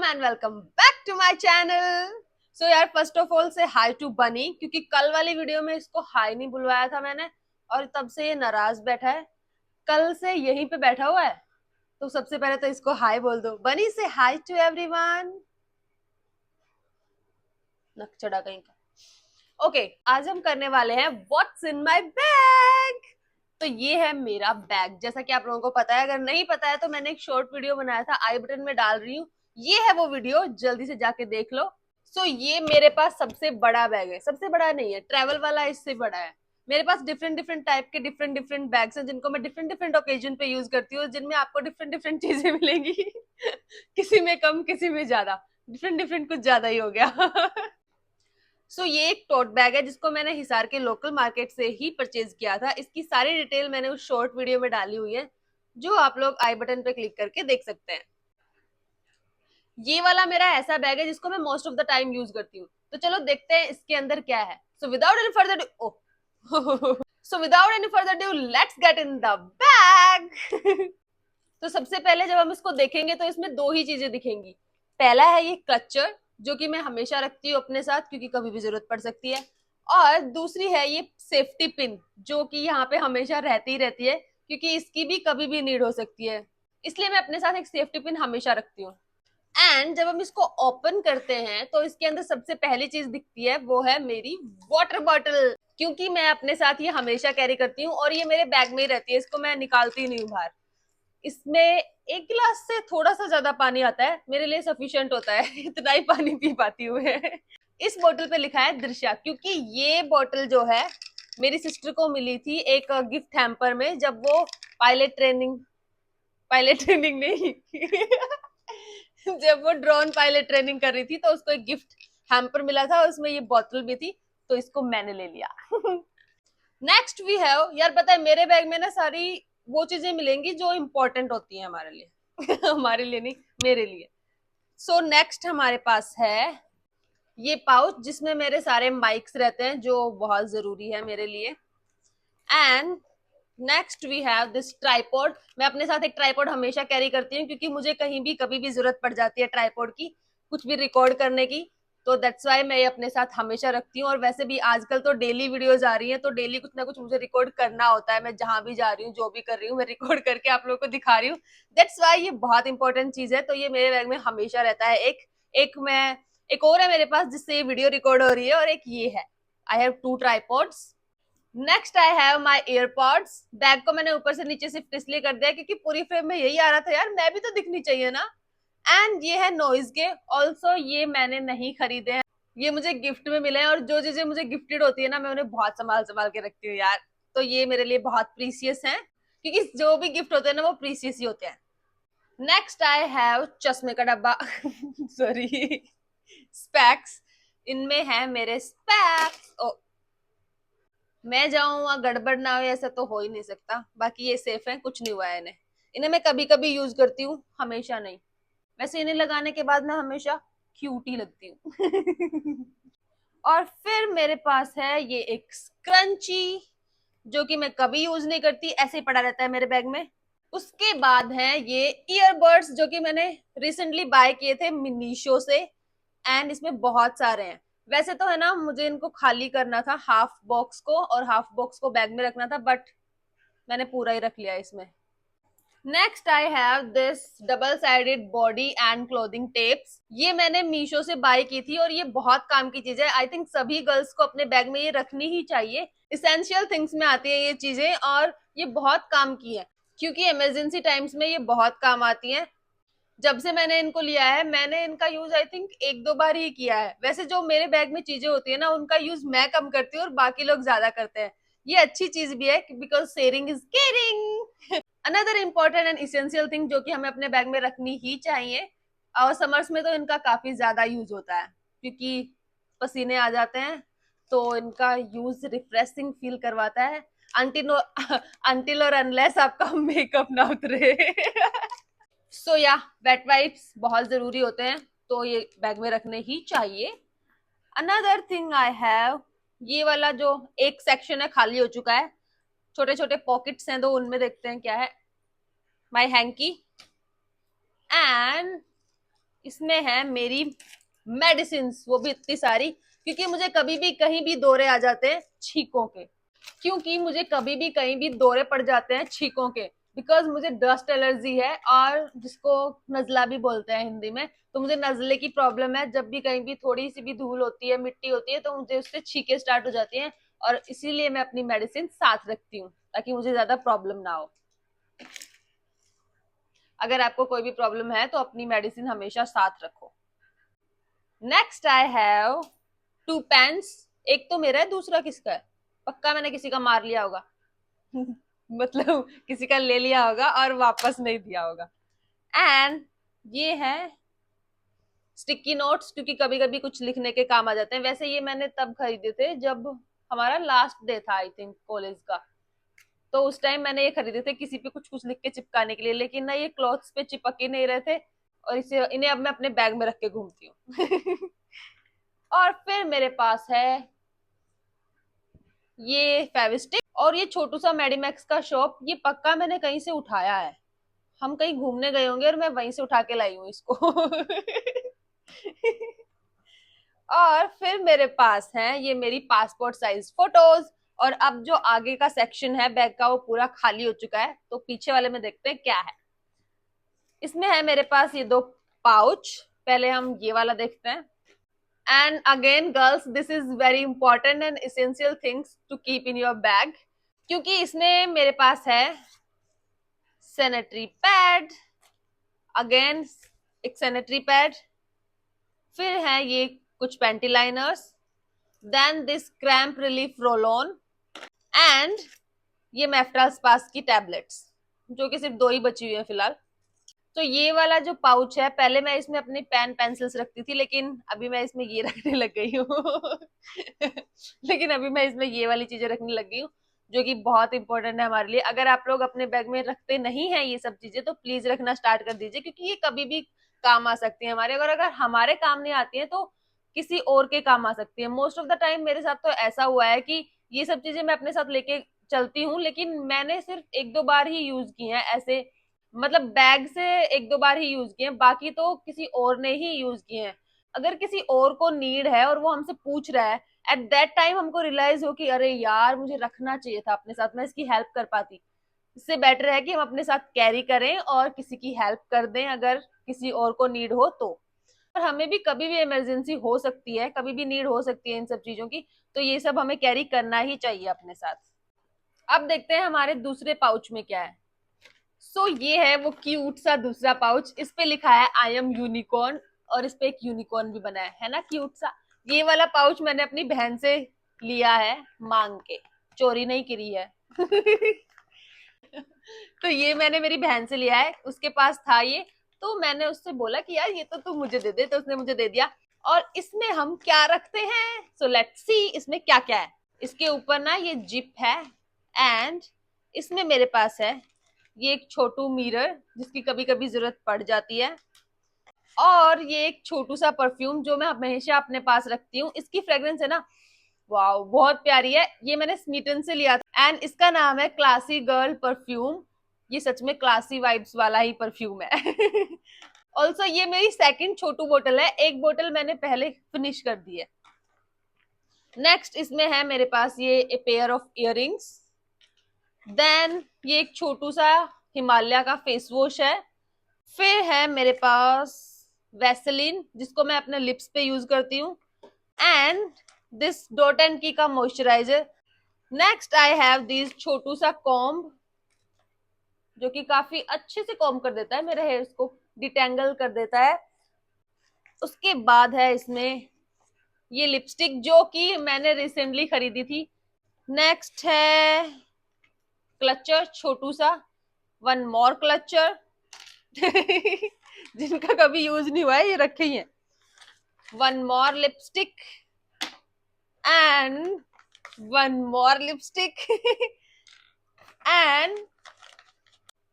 And welcome back to my channel. So यार, first of all say hi to Bunny, क्योंकि कल वाली video में इसको हाई नहीं बुलवाया था मैंने और तब से ये नाराज बैठा है। कल से यहीं पे बैठा हुआ है, तो सबसे पहले तो इसको हाई बोल दो। बनी से हाई टू एवरीवन। नकचड़ा कहीं का। ओके, आज हम करने वाले हैं व्हाट्स इन माय बैग। तो ये है मेरा बैग, जैसा कि आप लोगों को पता है। अगर नहीं पता है तो मैंने एक शॉर्ट वीडियो बनाया था, आई बटन में डाल रही हूँ। ये है वो वीडियो, जल्दी से जाके देख लो। सो ये मेरे पास सबसे बड़ा बैग है। सबसे बड़ा नहीं है, ट्रैवल वाला इससे बड़ा है। मेरे पास डिफरेंट डिफरेंट टाइप के डिफरेंट डिफरेंट बैग्स हैं, जिनको मैं डिफरेंट डिफरेंट ओकेजन पे यूज करती हूँ, जिनमें आपको डिफरेंट डिफरेंट चीजें मिलेंगी। किसी में कम, किसी में ज्यादा। डिफरेंट डिफरेंट कुछ ज्यादा ही हो गया। सो ये एक टोट बैग है, जिसको मैंने हिसार के लोकल मार्केट से ही परचेज किया था। इसकी सारी डिटेल मैंने उस शॉर्ट वीडियो में डाली हुई है, जो आप लोग आई बटन पे क्लिक करके देख सकते हैं। ये वाला मेरा ऐसा बैग है जिसको मैं most of the time use करती हूँ। तो चलो देखते हैं इसके अंदर क्या है। So without any further do, so without any further do, let's get in the bag. तो सबसे पहले जब हम इसको देखेंगे तो इसमें दो ही चीजें दिखेंगी। पहला है ये क्लचर, जो कि मैं हमेशा रखती हूँ अपने साथ, क्योंकि कभी भी जरूरत पड़ सकती है। और दूसरी है ये सेफ्टी पिन, जो कि यहाँ पे हमेशा रहती ही रहती है, क्योंकि इसकी भी कभी भी नीड हो सकती है। इसलिए मैं अपने साथ एक सेफ्टी पिन हमेशा रखती हूँ। एंड जब हम इसको ओपन करते हैं तो इसके अंदर सबसे पहली चीज दिखती है, वो है मेरी वाटर बॉटल। क्योंकि मैं अपने साथ ये हमेशा कैरी करती हूँ और ये मेरे बैग में ही रहती है, इसको मैं निकालती नहीं हूँ बाहर। इसमें एक गिलास से थोड़ा सा ज्यादा पानी आता है, मेरे लिए सफिशिएंट होता है। इतना ही पानी पी पाती हूँ मैं। इस बोतल पे लिखा है दृश्या, क्योंकि ये बोतल जो है मेरी सिस्टर को मिली थी एक गिफ्ट हैम्पर में, जब वो पायलट ट्रेनिंग नहीं, जब वो ड्रोन पायलट ट्रेनिंग कर रही थी, तो उसको एक गिफ्ट हैम्पर मिला था, उसमें ये बोतल भी थी, तो इसको मैंने ले लिया। नेक्स्ट वी हैव, यार पता है मेरे बैग में ना सारी वो चीजें मिलेंगी जो इंपॉर्टेंट होती हैं हमारे लिए। हमारे लिए नहीं, मेरे लिए। सो नेक्स्ट हमारे पास है ये पाउच, जिसमें मेरे सारे माइक्स रहते हैं, जो बहुत जरूरी है मेरे लिए। And next we have this tripod. मैं अपने साथ एक ट्राइपॉड हमेशा कैरी करती हूँ, क्योंकि मुझे कहीं भी कभी भी जरूरत पड़ जाती है ट्राइपॉड की, कुछ भी रिकॉर्ड करने की। तो दैट्स वाई मैं ये अपने साथ हमेशा रखती हूँ। और वैसे भी आजकल तो डेली वीडियोज आ रही हैं, तो डेली कुछ ना कुछ मुझे रिकॉर्ड करना होता है। मैं जहां भी जा रही हूँ, जो भी कर रही हूँ, मैं रिकॉर्ड करके आप लोगों को दिखा रही हूँ। दैट्स वाई ये बहुत इंपॉर्टेंट चीज है, तो ये मेरे बैग में हमेशा रहता है। एक और है मेरे पास, जिससे ये वीडियो रिकॉर्ड हो रही है, और एक ये है। I have two tripods. Next I have my AirPods. Bag को मैंने ऊपर से नीचे शिफ्ट इसलिए कर दिया, क्योंकि पूरी फ्रेम में यही आ रहा था, यार मैं भी तो दिखनी चाहिए ना। एंड ये है नॉइज के। ऑल्सो ये मैंने नहीं खरीदे हैं, ये मुझे गिफ्ट में मिले हैं। और जो चीजें मुझे गिफ्टेड होती है ना, मैं उन्हें बहुत संभाल संभाल के रखती हूँ यार। तो ये मेरे लिए बहुत प्रीसियस है, क्योंकि जो भी गिफ्ट होते हैं ना, वो प्रीसियस ही होते हैं। नेक्स्ट आई हैव चश्मे का डब्बा। Sorry, specs. इनमें है मेरे स्पैक्स। मैं जाऊं वहां गड़बड़ ना हो, ऐसा तो हो ही नहीं सकता। बाकी ये सेफ है, कुछ नहीं हुआ है इन्हें। इन्हें मैं कभी कभी यूज करती हूँ, हमेशा नहीं। वैसे इन्हें लगाने के बाद मैं हमेशा क्यूटी लगती हूँ। और फिर मेरे पास है ये एक स्क्रंची, जो कि मैं कभी यूज नहीं करती, ऐसे ही पड़ा रहता है मेरे बैग में। उसके बाद है ये ईयरबड्स, जो कि मैंने रिसेंटली बाय किए थे मीशो से। एंड इसमें बहुत सारे हैं। वैसे तो है ना, मुझे इनको खाली करना था हाफ बॉक्स को, और हाफ बॉक्स को बैग में रखना था, बट मैंने पूरा ही रख लिया इसमें। Next I have this double sided body and clothing tapes. ये मैंने मीशो से बाय की थी, और ये बहुत काम की चीज है। आई थिंक सभी गर्ल्स को अपने बैग में ये रखनी ही चाहिए। इसेंशियल थिंग्स में आती है ये चीजें, और ये बहुत काम की है, क्योंकि इमरजेंसी टाइम्स में ये बहुत काम आती है। जब से मैंने इनको लिया है, मैंने इनका यूज आई थिंक एक दो बार ही किया है। वैसे जो मेरे बैग में चीजें होती है ना, उनका यूज मैं कम करती हूँ और बाकी लोग ज्यादा करते हैं। ये अच्छी चीज भी है, because sharing is caring. Another important and essential thing, जो कि हमें अपने बैग में रखनी ही चाहिए, और समर्स में तो इनका काफी ज्यादा यूज होता है, क्योंकि पसीने आ जाते हैं, तो इनका यूज रिफ्रेशिंग फील करवाता है। अंटिल और अनलेस आपका मेकअप ना उतरे। सो या वेट वाइप्स बहुत जरूरी होते हैं, तो ये बैग में रखने ही चाहिए। अनदर थिंग आई हैव, ये वाला जो एक सेक्शन है खाली हो चुका है, छोटे छोटे पॉकेट्स हैं, तो उनमें देखते हैं क्या है। माई हैंकी। एंड इसमें है मेरी मेडिसिन, वो भी इतनी सारी, क्योंकि मुझे कभी भी कहीं भी दौरे आ जाते हैं छींकों के, क्योंकि मुझे कभी भी कहीं भी दौरे पड़ जाते हैं छींकों के, बिकॉज मुझे डस्ट एलर्जी है, और जिसको नजला भी बोलते हैं हिंदी में। तो मुझे नजले की प्रॉब्लम है, जब भी कहीं भी थोड़ी सी भी धूल होती है, मिट्टी होती है, तो मुझे उससे छींके स्टार्ट हो जाती हैं, और इसीलिए मैं अपनी मेडिसिन साथ रखती हूँ ताकि मुझे ज्यादा प्रॉब्लम ना हो। अगर आपको कोई भी प्रॉब्लम है तो अपनी मेडिसिन हमेशा साथ रखो। Next I have 2 pens. एक तो मेरा है, दूसरा किसका है? पक्का मैंने किसी का मार लिया होगा मतलब किसी का ले लिया होगा और वापस नहीं दिया होगा। एंड ये है स्टिकी नोट्स, क्योंकि कभी कभी कुछ लिखने के काम आ जाते हैं। वैसे ये मैंने तब खरीदे थे जब हमारा लास्ट डे था आई थिंक कॉलेज का, तो उस टाइम मैंने ये खरीदे थे किसी पे कुछ कुछ लिख के चिपकाने के लिए, लेकिन ना ये क्लॉथ्स पे चिपक ही नहीं रहे थे, और इसे इन्हें अब मैं अपने बैग में रख के घूमती हूँ और फिर मेरे पास है ये फेविस्टिक, और ये छोटू सा मेडिमैक्स का शॉप, ये पक्का मैंने कहीं से उठाया है। हम कहीं घूमने गए होंगे और मैं वहीं से उठा के लाई हूँ इसको और फिर मेरे पास है ये मेरी पासपोर्ट साइज फोटोज। और अब जो आगे का सेक्शन है बैग का वो पूरा खाली हो चुका है, तो पीछे वाले में देखते हैं क्या है। इसमें है मेरे पास ये 2 पाउच। पहले हम ये वाला देखते हैं। And again girls, this is very important and essential things to keep in your bag, क्योंकि इसमें मेरे पास है सैनिटरी पैड, अगेन एक सैनिटरी पैड, फिर है ये कुछ panty liners, then this cramp relief roll on, and ये मेफ्टाल स्पास की टैबलेट्स, जो कि सिर्फ 2 ही बची हुई है फिलहाल। तो ये वाला जो पाउच है, पहले मैं इसमें अपनी पेन पेंसिल्स रखती थी, लेकिन अभी मैं इसमें ये रखने लग गई हूँ लेकिन अभी मैं इसमें ये वाली चीजें रखने लग गई हूँ, जो कि बहुत इंपॉर्टेंट है हमारे लिए। अगर आप लोग अपने बैग में रखते नहीं है ये सब चीजें, तो प्लीज रखना स्टार्ट कर दीजिए, क्योंकि ये कभी भी काम आ सकती है हमारे। अगर हमारे काम नहीं आती है तो किसी और के काम आ सकती है। मोस्ट ऑफ द टाइम मेरे साथ तो ऐसा हुआ है कि ये सब चीजें मैं अपने साथ लेके चलती हूँ, लेकिन मैंने सिर्फ 1-2 बार ही यूज की है ऐसे, मतलब बैग से 1-2 बार ही यूज किए हैं, बाकी तो किसी और ने ही यूज किए हैं। अगर किसी और को नीड है और वो हमसे पूछ रहा है, एट दैट टाइम हमको रियलाइज हो कि अरे यार मुझे रखना चाहिए था अपने साथ, मैं इसकी हेल्प कर पाती। इससे बेटर है कि हम अपने साथ कैरी करें और किसी की हेल्प कर दें अगर किसी और को नीड हो तो। और हमें भी कभी भी इमरजेंसी हो सकती है, कभी भी नीड हो सकती है इन सब चीजों की, तो ये सब हमें कैरी करना ही चाहिए अपने साथ। अब देखते हैं हमारे दूसरे पाउच में क्या है। ये है वो क्यूट सा दूसरा पाउच, इस पे लिखा है आई एम यूनिकॉर्न, और इस पे एक यूनिकॉर्न भी बना है ना, क्यूट सा। ये वाला पाउच मैंने अपनी बहन से लिया है मांग के, चोरी नहीं करी है तो ये मैंने मेरी बहन से लिया है, उसके पास था ये, तो मैंने उससे बोला कि यार ये तो तू मुझे दे दे, तो उसने मुझे दे दिया। और इसमें हम क्या रखते हैं, सो लेट्स सी इसमें क्या क्या है। इसके ऊपर ना ये जिप है, एंड इसमें मेरे पास है ये एक छोटू मिरर, जिसकी कभी कभी जरूरत पड़ जाती है, और ये एक छोटू सा परफ्यूम जो मैं हमेशा अपने पास रखती हूँ। इसकी फ्रेग्रेंस है ना, वाओ बहुत प्यारी है। ये मैंने स्मीटन से लिया था, एंड इसका नाम है क्लासी गर्ल परफ्यूम। ये सच में क्लासी वाइब्स वाला ही परफ्यूम है ऑल्सो ये मेरी सेकंड छोटू बोतल है, एक बोतल मैंने पहले फिनिश कर दी है। नेक्स्ट इसमें है मेरे पास ये a pair of earrings, then ये एक छोटू सा हिमालय का फेस वॉश है, फिर है मेरे पास वैसलीन जिसको मैं अपने लिप्स पे यूज करती हूँ, and this dot and Key का moisturiser. Next I have this छोटू सा कॉम्ब, जो कि काफी अच्छे से कॉम्ब कर देता है मेरे हेयर्स को, डिटेंगल कर देता है। उसके बाद है इसमें ये लिपस्टिक, जो कि मैंने रिसेंटली खरीदी थी। नेक्स्ट है क्लचर छोटू सा, वन मोर क्लचर जिनका कभी यूज नहीं हुआ है, ये रखे ही है। One more lipstick and one more lipstick and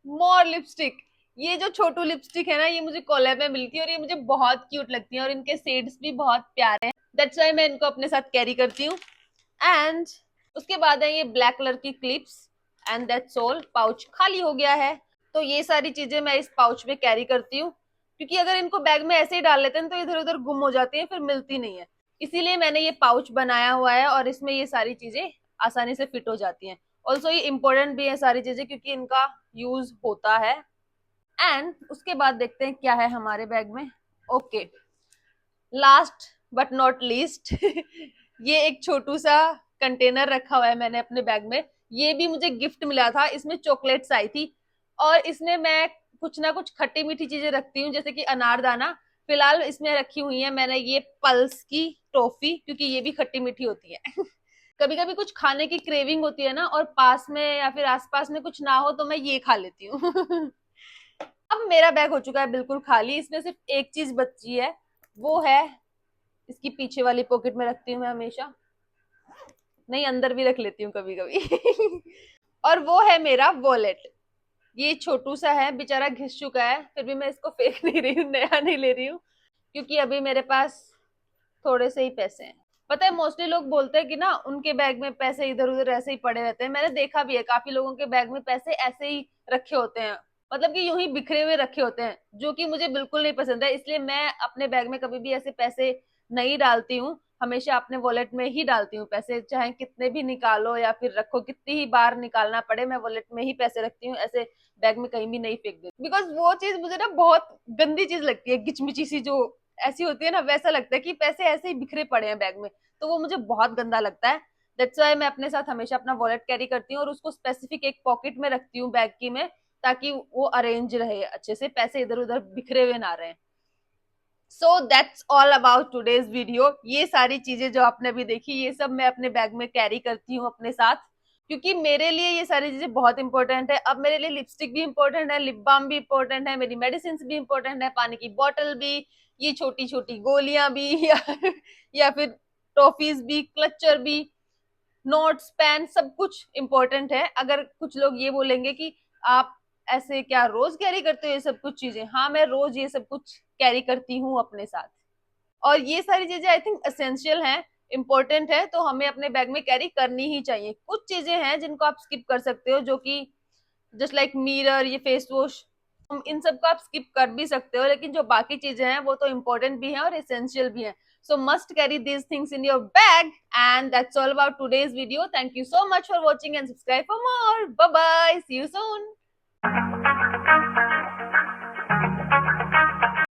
more lipstick. ये जो छोटू लिपस्टिक है ना, ये मुझे कॉलेज में मिलती है और ये मुझे बहुत क्यूट लगती है, और इनके शेड्स भी बहुत प्यारे हैं, दैट्स व्हाई मैं इनको अपने साथ कैरी करती हूँ। एंड उसके बाद है ये ब्लैक कलर की clips, and that's all. Pouch खाली हो गया है, तो ये सारी चीजें मैं इस पाउच में कैरी करती हूँ। क्योंकि अगर इनको बैग में ऐसे ही डाल लेते हैं तो इधर उधर गुम हो जाती है, फिर मिलती नहीं है। इसीलिए मैंने ये पाउच बनाया हुआ है और इसमें ये सारी चीजें आसानी से फिट हो जाती हैं। ऑल्सो ये इम्पोर्टेंट भी है सारी चीजें, क्योंकि इनका यूज होता है। एंड उसके बाद देखते हैं क्या है हमारे बैग में। Okay, last but not least ये एक छोटू सा कंटेनर रखा हुआ है मैंने अपने बैग में। ये भी मुझे गिफ्ट मिला था, इसमें चॉकलेट्स आई थी और इसमें मैं कुछ ना कुछ खट्टी मीठी चीजें रखती हूँ, जैसे कि अनारदाना। फिलहाल इसमें रखी हुई है मैंने ये पल्स की टॉफी, क्योंकि ये भी खट्टी मीठी होती है। कभी कभी कुछ खाने की क्रेविंग होती है ना, और पास में या फिर आसपास में कुछ ना हो तो मैं ये खा लेती हूँ। अब मेरा बैग हो चुका है बिल्कुल खाली, इसमें सिर्फ एक चीज बची है, वो है इसकी पीछे वाली पॉकेट में रखती हूँ मैं हमेशा, नहीं अंदर भी रख लेती हूँ कभी कभी। और वो है मेरा वॉलेट। ये छोटू सा है, बेचारा घिस चुका है, फिर भी मैं इसको फेंक नहीं रही हूँ, नया नहीं ले रही हूँ, क्योंकि अभी मेरे पास थोड़े से ही पैसे हैं। पता है मोस्टली लोग बोलते हैं कि ना उनके बैग में पैसे इधर उधर ऐसे ही पड़े रहते हैं। मैंने देखा भी है काफी लोगों के बैग में पैसे ऐसे ही रखे होते हैं, मतलब कि यूं ही बिखरे हुए रखे होते हैं, जो कि मुझे बिल्कुल नहीं पसंद है। इसलिए मैं अपने बैग में कभी भी ऐसे पैसे नहीं डालती हूँ, हमेशा अपने वॉलेट में ही डालती हूँ पैसे। चाहे कितने भी निकालो या फिर रखो, कितनी ही बार निकालना पड़े, मैं वॉलेट में ही पैसे रखती हूँ, ऐसे बैग में कहीं भी नहीं फेंक देती। बिकॉज वो चीज मुझे ना बहुत गंदी चीज लगती है, गिचमिची सी जो ऐसी होती है ना, वैसा लगता है कि पैसे ऐसे ही बिखरे पड़े हैं बैग में, तो वो मुझे बहुत गंदा लगता है। दैट्स वाई मैं अपने साथ हमेशा अपना वॉलेट कैरी करती हूँ और उसको स्पेसिफिक एक पॉकेट में रखती हूँ बैग की में, ताकि वो अरेंज रहे अच्छे से, पैसे इधर उधर बिखरे हुए ना रहे। So that's all about today's video. ये सारी चीजें जो आपने अभी देखी, ये सब मैं अपने बैग में कैरी करती हूँ अपने साथ, क्योंकि मेरे लिए ये सारी चीजें बहुत इंपॉर्टेंट है। अब मेरे लिए लिपस्टिक भी इंपॉर्टेंट है, लिप बाम भी इंपॉर्टेंट है, मेरी मेडिसिन भी इंपॉर्टेंट है, पानी की बॉटल भी, ये छोटी छोटी गोलियां भी, या फिर टॉफीज भी, क्लचर भी, नोट्स पेन, सब कुछ इंपॉर्टेंट है। अगर कुछ लोग ये बोलेंगे कि आप ऐसे क्या रोज कैरी करते हो ये सब कुछ चीजें, हाँ मैं रोज ये सब कुछ कैरी करती हूँ अपने साथ। और ये सारी चीजें आई थिंक एसेंशियल हैं, इंपॉर्टेंट है, तो हमें अपने बैग में कैरी करनी ही चाहिए। कुछ चीजें हैं जिनको आप स्किप कर सकते हो, जो कि जस्ट लाइक मिरर, ये फेस वॉश, इन सब को आप स्किप कर भी सकते हो, लेकिन जो बाकी चीजें हैं वो तो इंपॉर्टेंट भी हैं और एसेंशियल भी हैं। So must carry these things in your bag. And that's all about today's video. Thank you so much for watching and subscribe for more. Bye bye. See you soon.